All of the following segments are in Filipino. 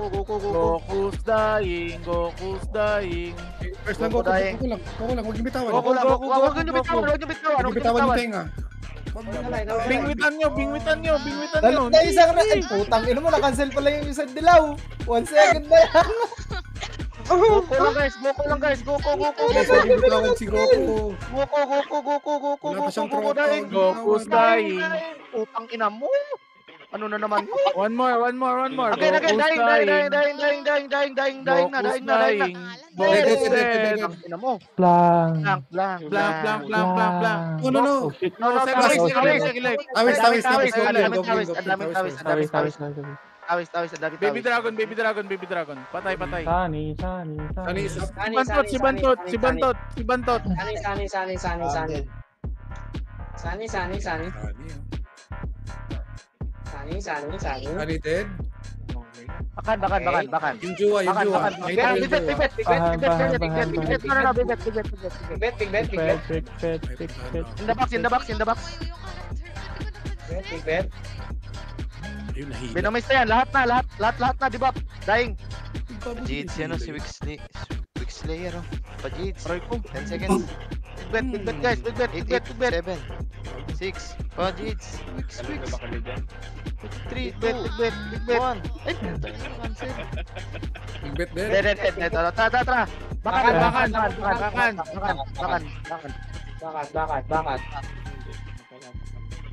Goku's dying. Goku's dying. First lang, Goku lang. Huwag yung bitawan. Goku lang, Goku. Huwag nyo bitawan, huwag nyo bitawan. Huwag yung bitawan yung tenga. Bingwitan nyo. Dalit na isang raid. Putang ino mo, na-cancel pala yung isang dilaw. 1 second na yan. Goku lang guys, Goku. Huwag yung bitawan si Goku. Goku dying. Goku's dying. Putang ina mo. Ano na naman? One more. Again, dying na. Ina mo. Blank. No. Tawis. Baby dragon. Patay. Si Bantot. Sani. Dead? Bakan. Yung juwa. In the box. Ayun, nahila. Binomis na yan, lahat na, di ba? Dying. Pajids yan o, si Wixlayer o. Pajids. 10 seconds. Big bet guys, big bet. 7, 6, Pajids. Wix. 3, 2, Big bet. 1. Ay, puta yun, cancel. Big bet din. Dead. Tara. Bakan.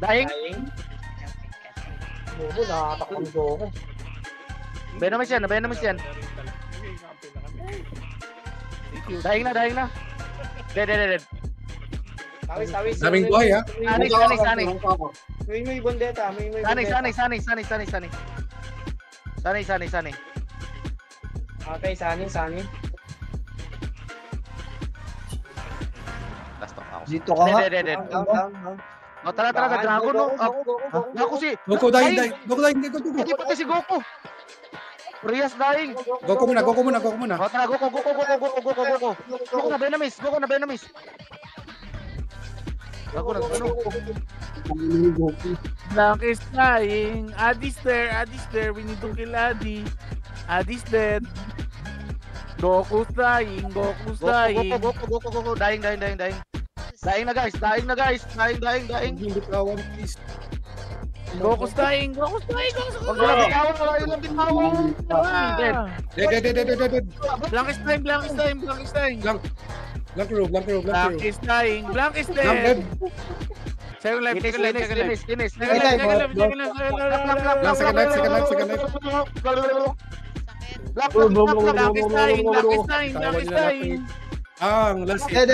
Dying. Bobo, nakatakang Goku. Binomis yan. Dying na. Dead. Tawis. Daming buhay ha. Sani. May bondeta. Sani. Okay, Sani. Last talk ako. Dito ka nga. Dead. Oh, tara, dragon no. Goku si. Goku dying. Hindi pati si Goku. Rias dying. Goku muna. Oh, tara, Goku. Goku na Venomous. Goku na. Blank is dying. Addy's there. We need to kill Addy. Addy's dead. Goku's dying. Goku. Dying. Dying na guys. Dying. Yung bitawan, please. Goku's dying. Huwag mo lang bitawan. Dead. Blank is dying. Blank crew. Blank is dying. Blank is Blank dead. dead. Second life. Finish. Second life. Black. Blank is dying. Ang last hit.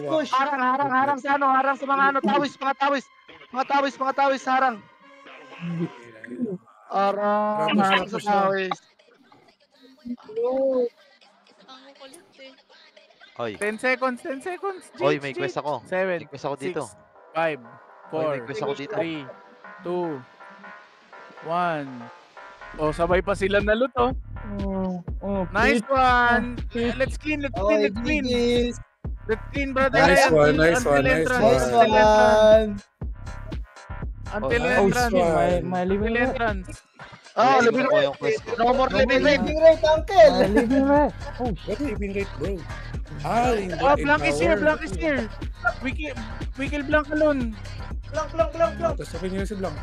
Push. Harang sa mga tawis, harang. Harang sa tawis. Oy, 10 seconds. Oy, may quest ako. 7, May quest ako dito. 5, Oy, may 4, quest ako dito. 3, 2, 1. Oh, sabay pa sila nalut oh. Nice one. Let's clean. Let's clean, brother. Nice one. Until Oh, entrance. My Until entrance. Living ko yung quest ko. No more living rate. Living rate, uncle. What living rate, bro? Oh, Blank is here. We kill Blank alone. Tapos sabihin niyo si Blanc.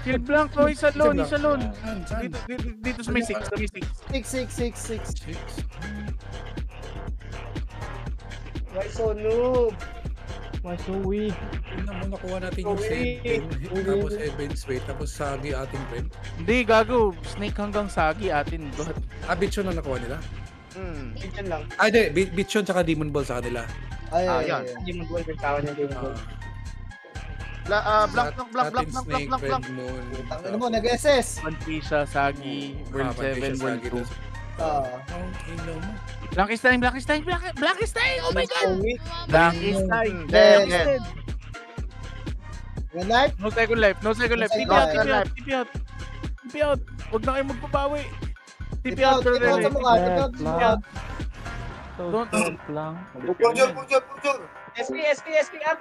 Kill Blank, oh, isa alone. Saan? Dito sa may 6. 6. 6. Why so noob? Why so weak? Tingnan mo, nakuha natin yung save pin, tapos Evans Way, tapos Sagi ating friend. Hindi, gago. Snake hanggang Sagi atin. Bichon na nakuha nila? Yan lang. Hindi, Bichon tsaka Demon Ball sa kanila. Yan. Demon Ball, yung tawag niya Demon Ball. Black. Moon. Ano mo, nag-SS? 1 Pisha, Sagi, World 7, World 2. Blank is dying. Oh my god. Blank is dying. Dead. One life? No second life. TP out. Huwag na kayo magpapawi. TP out. Don't lang. Purjol. SP up.